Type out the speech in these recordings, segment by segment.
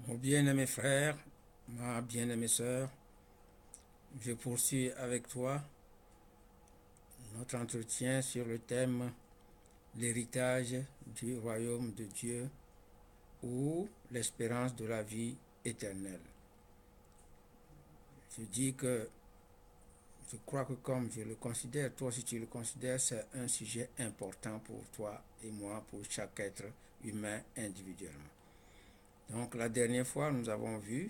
Mon bien-aimé frère, ma bien-aimée sœur, je poursuis avec toi notre entretien sur le thème l'héritage du royaume de Dieu ou l'espérance de la vie éternelle. Je dis que je crois que comme je le considère, toi aussi tu le considères, c'est un sujet important pour toi et moi, pour chaque être humain individuellement. Donc la dernière fois, nous avons vu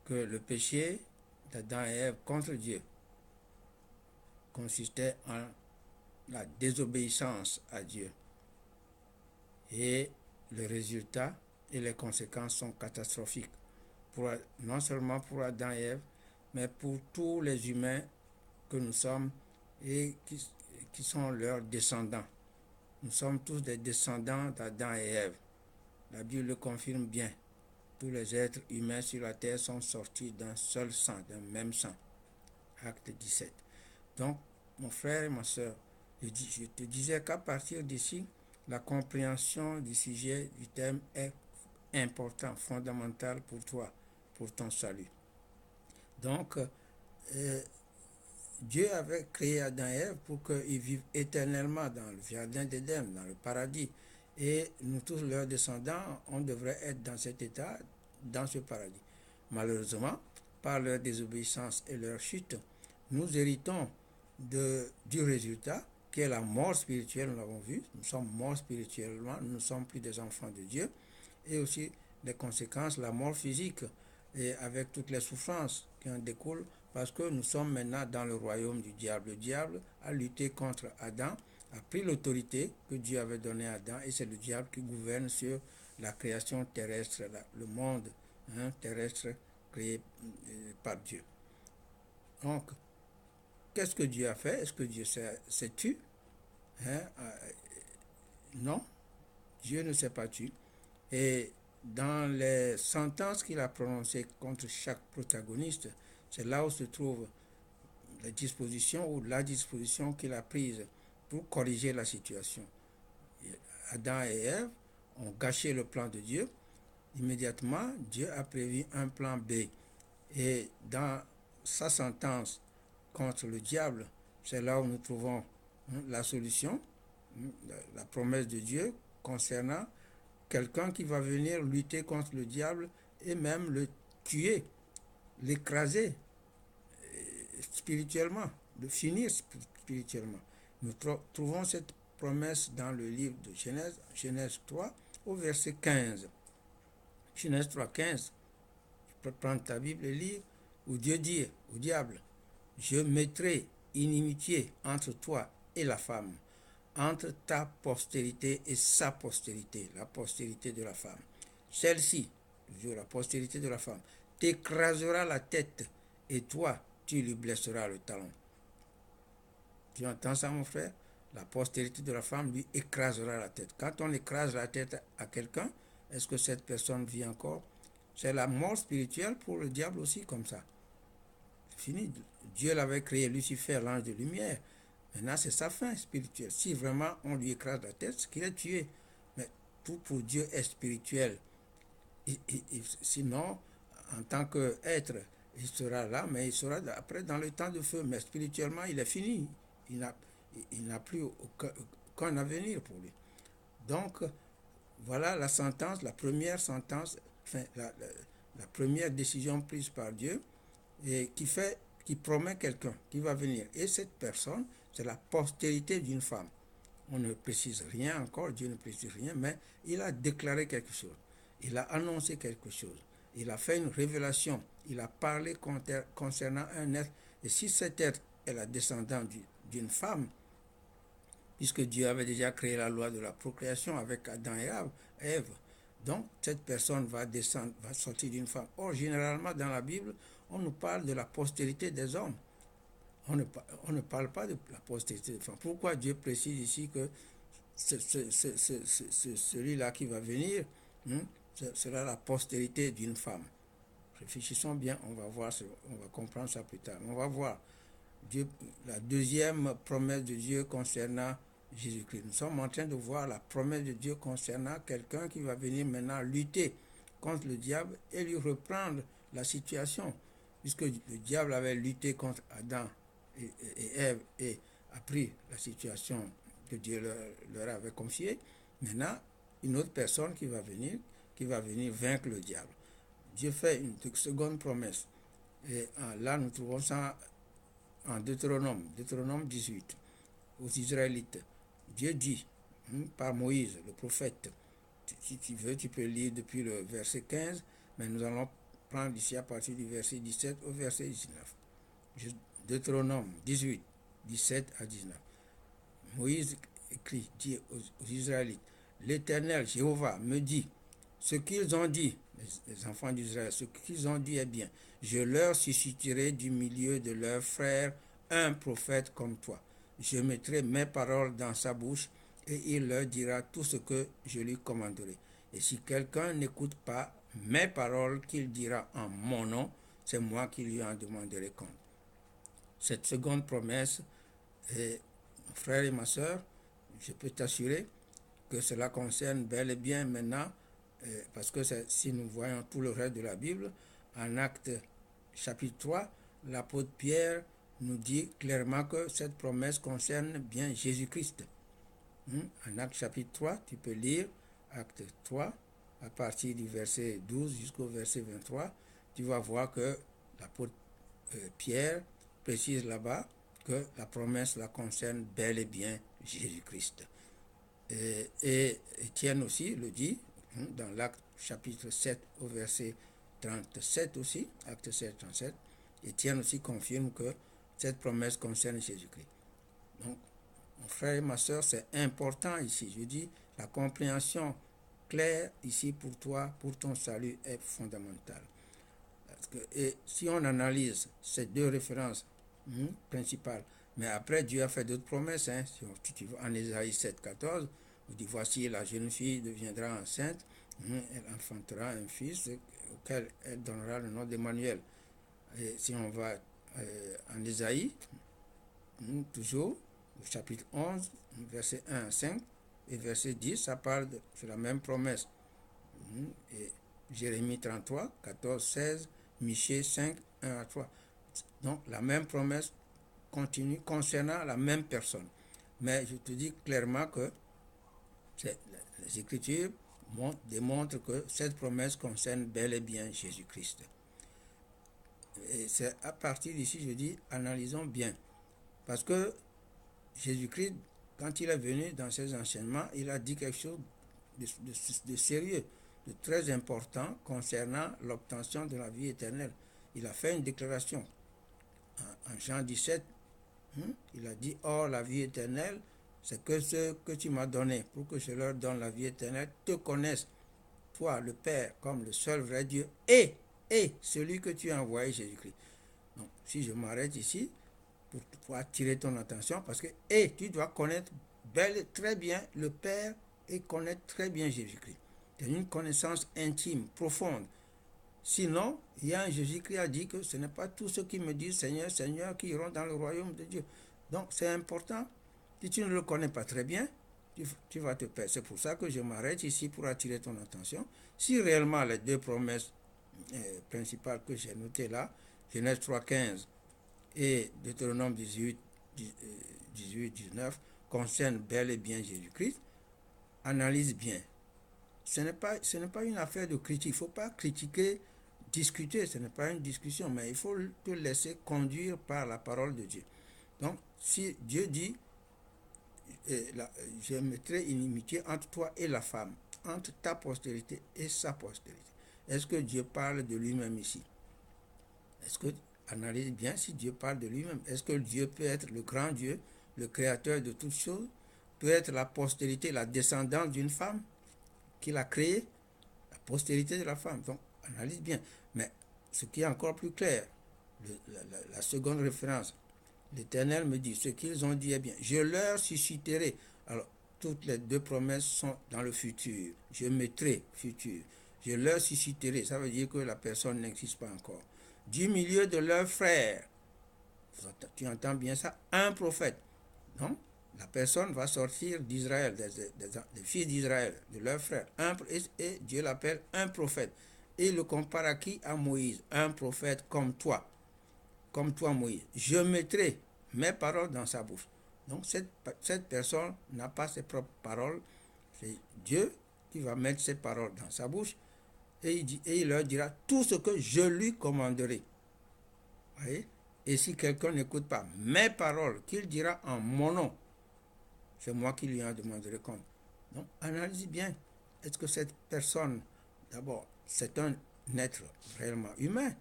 que le péché d'Adam et Ève contre Dieu consistait en la désobéissance à Dieu. Et le résultat et les conséquences sont catastrophiques, non seulement pour Adam et Ève, mais pour tous les humains que nous sommes et qui sont leurs descendants. Nous sommes tous des descendants d'Adam et Ève. La Bible le confirme bien. Tous les êtres humains sur la terre sont sortis d'un seul sang, d'un même sang. Acte 17. Donc, mon frère et ma soeur, je te disais qu'à partir d'ici, la compréhension du sujet, du thème est important, fondamental pour toi, pour ton salut. Donc, Dieu avait créé Adam et Ève pour qu'ils vivent éternellement dans le jardin d'Éden, dans le paradis. Et nous tous, leurs descendants, on devrait être dans cet état, dans ce paradis. Malheureusement, par leur désobéissance et leur chute, nous héritons du résultat qui est la mort spirituelle, nous l'avons vu. Nous sommes morts spirituellement, nous ne sommes plus des enfants de Dieu. Et aussi les conséquences, la mort physique, et avec toutes les souffrances qui en découlent, parce que nous sommes maintenant dans le royaume du diable. Le diable a lutté contre Adam, a pris l'autorité que Dieu avait donnée à Adam, et c'est le diable qui gouverne sur la création terrestre, le monde terrestre créé par Dieu. Donc, qu'est-ce que Dieu a fait? Est-ce que Dieu s'est tu? Non, Dieu ne s'est pas tu. Et dans les sentences qu'il a prononcées contre chaque protagoniste, c'est là où se trouve les dispositions ou la disposition qu'il a prise pour corriger la situation. Adam et Ève ont gâché le plan de Dieu. Immédiatement, Dieu a prévu un plan B. Et dans sa sentence contre le diable, c'est là où nous trouvons la solution, la promesse de Dieu concernant quelqu'un qui va venir lutter contre le diable et même le tuer, l'écraser spirituellement, le finir spirituellement. Nous trouvons cette promesse dans le livre de Genèse, Genèse 3, au verset 15. Genèse 3, 15. Tu peux prendre ta Bible et lire, où Dieu dit au diable, je mettrai inimitié entre toi et la femme, entre ta postérité et sa postérité, la postérité de la femme. Celle-ci, la postérité de la femme, t'écrasera la tête et toi, tu lui blesseras le talon. Tu entends ça, mon frère? La postérité de la femme lui écrasera la tête. Quand on écrase la tête à quelqu'un, est-ce que cette personne vit encore? C'est la mort spirituelle pour le diable aussi, comme ça. Fini. Dieu l'avait créé, Lucifer, l'ange de lumière. Maintenant, c'est sa fin spirituelle. Si vraiment on lui écrase la tête, c'est qu'il est tué. Mais tout pour Dieu est spirituel. Sinon, en tant qu'être, il sera là, mais il sera après dans le temps de feu. Mais spirituellement, il est fini. Il n'a plus aucun avenir pour lui. Donc, voilà la sentence, la première sentence, enfin, la première décision prise par Dieu et qui promet quelqu'un qui va venir. Et cette personne, c'est la postérité d'une femme. On ne précise rien encore, Dieu ne précise rien, mais il a déclaré quelque chose. Il a annoncé quelque chose. Il a fait une révélation. Il a parlé concernant un être. Et si cet être est la descendante d'une femme, puisque Dieu avait déjà créé la loi de la procréation avec Adam et Ève, donc cette personne va descendre, va sortir d'une femme. Or, généralement dans la Bible, on nous parle de la postérité des hommes. On ne parle pas de la postérité des femmes. Pourquoi Dieu précise ici que celui-là qui va venir sera la postérité d'une femme? Réfléchissons bien, on va voir, on va comprendre ça plus tard. On va voir la deuxième promesse de Dieu concernant Jésus-Christ. Nous sommes en train de voir la promesse de Dieu concernant quelqu'un qui va venir maintenant lutter contre le diable et lui reprendre la situation. Puisque le diable avait lutté contre Adam et Ève et a pris la situation que Dieu leur avait confiée, maintenant, une autre personne qui va venir vaincre le diable. Dieu fait une seconde promesse. Et là, nous trouvons ça en Deutéronome 18, aux Israélites. Dieu dit, par Moïse, le prophète, si tu veux, tu peux lire depuis le verset 15, mais nous allons prendre ici à partir du verset 17 au verset 19. Deutéronome 18, 17 à 19. Moïse écrit, dit aux Israélites, l'Éternel, Jéhovah, me dit, ce qu'ils ont dit, les enfants d'Israël, ce qu'ils ont dit est bien. Je leur susciterai du milieu de leurs frères un prophète comme toi. Je mettrai mes paroles dans sa bouche et il leur dira tout ce que je lui commanderai. Et si quelqu'un n'écoute pas mes paroles qu'il dira en mon nom, c'est moi qui lui en demanderai compte. Cette seconde promesse, mon frère et ma soeur, je peux t'assurer que cela concerne bel et bien maintenant, parce que si nous voyons tout le reste de la Bible, en Actes chapitre 3, l'apôtre Pierre nous dit clairement que cette promesse concerne bien Jésus-Christ. En Actes chapitre 3, tu peux lire Actes 3, à partir du verset 12 jusqu'au verset 23, tu vas voir que l'apôtre Pierre précise là-bas que la promesse la concerne bel et bien Jésus-Christ. Et Étienne aussi le dit, dans l'Acte chapitre 7 au verset 37 aussi, Acte 7, 37, Étienne aussi confirme que cette promesse concerne Jésus-Christ. Donc, mon frère et ma soeur, c'est important ici. Je dis, la compréhension claire ici pour toi, pour ton salut, est fondamentale. Et si on analyse ces deux références principales, mais après Dieu a fait d'autres promesses, en Ésaïe 7, 14, on dit voici la jeune fille deviendra enceinte, elle enfantera un fils auquel elle donnera le nom d'Emmanuel. Et si on va en Ésaïe, toujours, au chapitre 11, verset 1 à 5, et verset 10, ça parle de la même promesse. Et Jérémie 33, 14, 16, Michée 5, 1 à 3. Donc la même promesse continue concernant la même personne. Mais je te dis clairement que les Écritures démontrent que cette promesse concerne bel et bien Jésus-Christ. Et c'est à partir d'ici, je dis, analysons bien. Parce que Jésus-Christ, quand il est venu dans ses enseignements, il a dit quelque chose de sérieux, de très important concernant l'obtention de la vie éternelle. Il a fait une déclaration. En Jean 17, il a dit, or la vie éternelle, c'est que ce que tu m'as donné, pour que je leur donne la vie éternelle, te connaissent, toi, le Père, comme le seul vrai Dieu, et celui que tu as envoyé, Jésus-Christ. Donc, si je m'arrête ici, pour attirer ton attention, parce que, tu dois connaître très bien le Père et connaître très bien Jésus-Christ. C'est une connaissance intime, profonde. Sinon, il y a un Jésus qui a dit que ce n'est pas tous ceux qui me disent Seigneur, Seigneur qui iront dans le royaume de Dieu. Donc, c'est important. Si tu ne le connais pas très bien, tu vas te perdre. C'est pour ça que je m'arrête ici pour attirer ton attention. Si réellement les deux promesses principales que j'ai notées là, Genèse 3.15 et Deutéronome 18, 19, concernent bel et bien Jésus-Christ, analyse bien. Ce n'est pas une affaire de critique. Il ne faut pas critiquer, discuter. Ce n'est pas une discussion, mais il faut te laisser conduire par la parole de Dieu. Donc, si Dieu dit, je mettrai une inimitié entre toi et la femme, entre ta postérité et sa postérité. Est-ce que Dieu parle de lui-même ici? Est-ce que, analyse bien si Dieu parle de lui-même. Est-ce que Dieu peut être le grand Dieu, le créateur de toutes choses, peut être la postérité, la descendance d'une femme qu'il a créée, la postérité de la femme? Donc, analyse bien. Mais ce qui est encore plus clair, la seconde référence, l'Éternel me dit, ce qu'ils ont dit est bien. Je leur susciterai. Alors, toutes les deux promesses sont dans le futur. Je mettrai futur. Je leur susciterai. Ça veut dire que la personne n'existe pas encore. Du milieu de leurs frères. Tu entends bien ça? Un prophète. Non? la personne va sortir d'Israël, des fils d'Israël, de leurs frères, et Dieu l'appelle un prophète. Et il le compare à qui? À Moïse, un prophète comme toi Moïse. Je mettrai mes paroles dans sa bouche. Donc cette personne n'a pas ses propres paroles, c'est Dieu qui va mettre ses paroles dans sa bouche et il leur dira tout ce que je lui commanderai. Voyez? Et si quelqu'un n'écoute pas mes paroles qu'il dira en mon nom, c'est moi qui lui en demanderai compte. Donc, analysez bien. Est-ce que cette personne, d'abord, c'est un être réellement humain,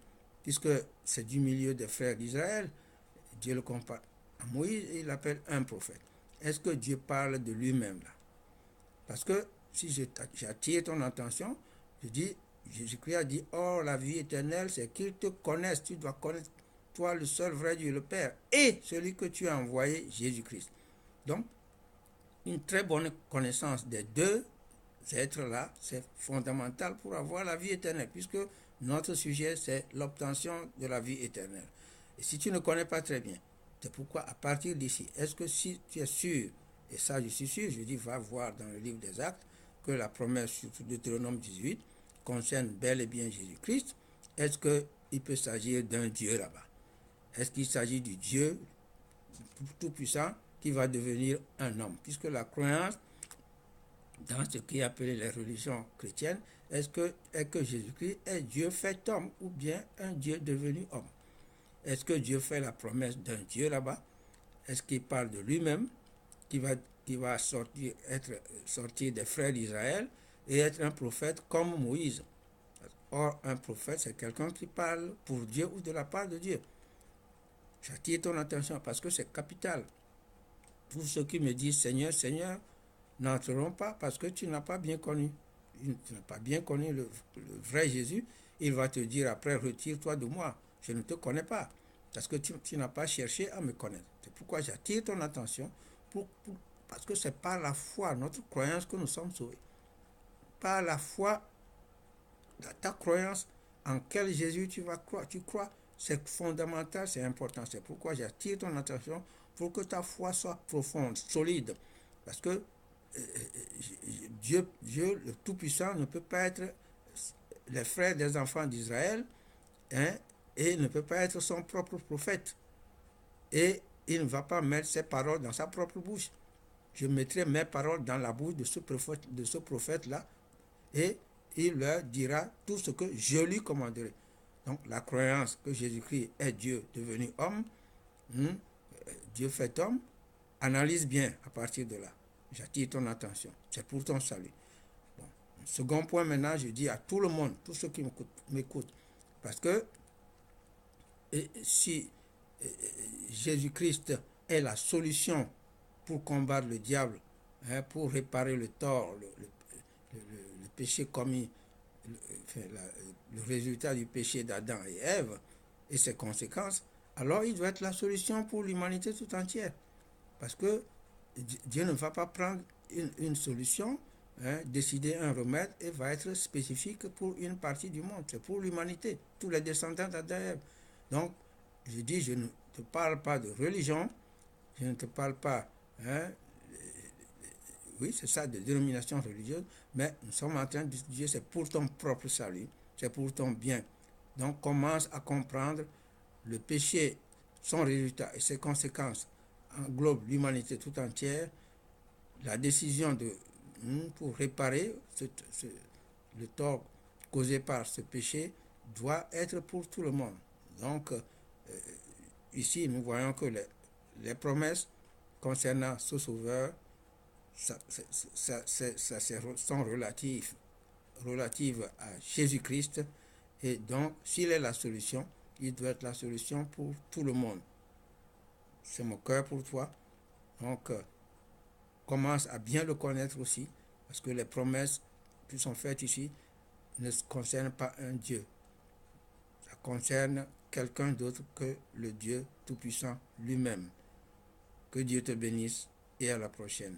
puisque c'est du milieu des frères d'Israël, Dieu le compare à Moïse et il l'appelle un prophète. Est-ce que Dieu parle de lui-même là? Parce que si j'attire ton attention, je dis, Jésus-Christ a dit, oh, la vie éternelle, c'est qu'ils te connaissent. Tu dois connaître, toi, le seul vrai Dieu, le Père, et celui que tu as envoyé, Jésus-Christ. Donc, une très bonne connaissance des deux êtres-là, c'est fondamental pour avoir la vie éternelle, puisque notre sujet, c'est l'obtention de la vie éternelle. Et si tu ne connais pas très bien, c'est pourquoi à partir d'ici, est-ce que si tu es sûr, et ça je suis sûr, je dis va voir dans le livre des Actes, que la promesse sur Deutéronome 18 concerne bel et bien Jésus-Christ, est-ce qu'il peut s'agir d'un Dieu là-bas? Est-ce qu'il s'agit du Dieu tout-puissant qui va devenir un homme? Puisque la croyance dans ce qui est appelé les religions chrétiennes, est que Jésus-Christ est Dieu fait homme ou bien un Dieu devenu homme? Est-ce que Dieu fait la promesse d'un Dieu là-bas? Est-ce qu'il parle de lui-même qui va sortir des frères d'Israël et être un prophète comme Moïse? Or, un prophète, c'est quelqu'un qui parle pour Dieu ou de la part de Dieu. J'attire ton attention parce que c'est capital. Tous ceux qui me disent Seigneur, Seigneur, n'entreront pas parce que tu n'as pas bien connu. Tu n'as pas bien connu le vrai Jésus. Il va te dire après, retire-toi de moi. Je ne te connais pas. Parce que tu n'as pas cherché à me connaître. C'est pourquoi j'attire ton attention. Parce que c'est par la foi, notre croyance, que nous sommes sauvés. Par la foi, ta croyance en quel Jésus tu vas croire. Tu crois, c'est fondamental, c'est important. C'est pourquoi j'attire ton attention pour que ta foi soit profonde, solide. Parce que Dieu, le Tout-Puissant, ne peut pas être les frères des enfants d'Israël, hein, et ne peut pas être son propre prophète. Et il ne va pas mettre ses paroles dans sa propre bouche. Je mettrai mes paroles dans la bouche de ce prophète-là, et il leur dira tout ce que je lui commanderai. Donc la croyance que Jésus-Christ est Dieu devenu homme, Dieu fait homme, analyse bien à partir de là. J'attire ton attention. C'est pour ton salut. Bon. Second point maintenant, je dis à tout le monde, tous ceux qui m'écoutent, parce que si Jésus-Christ est la solution pour combattre le diable, hein, pour réparer le tort, le péché commis, le résultat du péché d'Adam et Ève et ses conséquences, alors il doit être la solution pour l'humanité tout entière. Parce que Dieu ne va pas prendre une solution, hein, décider un remède et va être spécifique pour une partie du monde. C'est pour l'humanité, tous les descendants d'Adam et Ève. Donc, je dis, je ne te parle pas de religion, je ne te parle pas, hein, oui, c'est ça, de dénomination religieuse, mais nous sommes en train de dire c'est pour ton propre salut, c'est pour ton bien. Donc, commence à comprendre le péché, son résultat et ses conséquences englobe l'humanité tout entière. La décision pour réparer le tort causé par ce péché doit être pour tout le monde. Donc, ici, nous voyons que les promesses concernant ce sauveur sont relatives à Jésus-Christ. Et donc, s'il est la solution, il doit être la solution pour tout le monde. C'est mon cœur pour toi. Donc, commence à bien le connaître aussi, parce que les promesses qui sont faites ici ne concernent pas un Dieu. Ça concerne quelqu'un d'autre que le Dieu Tout-Puissant lui-même. Que Dieu te bénisse et à la prochaine.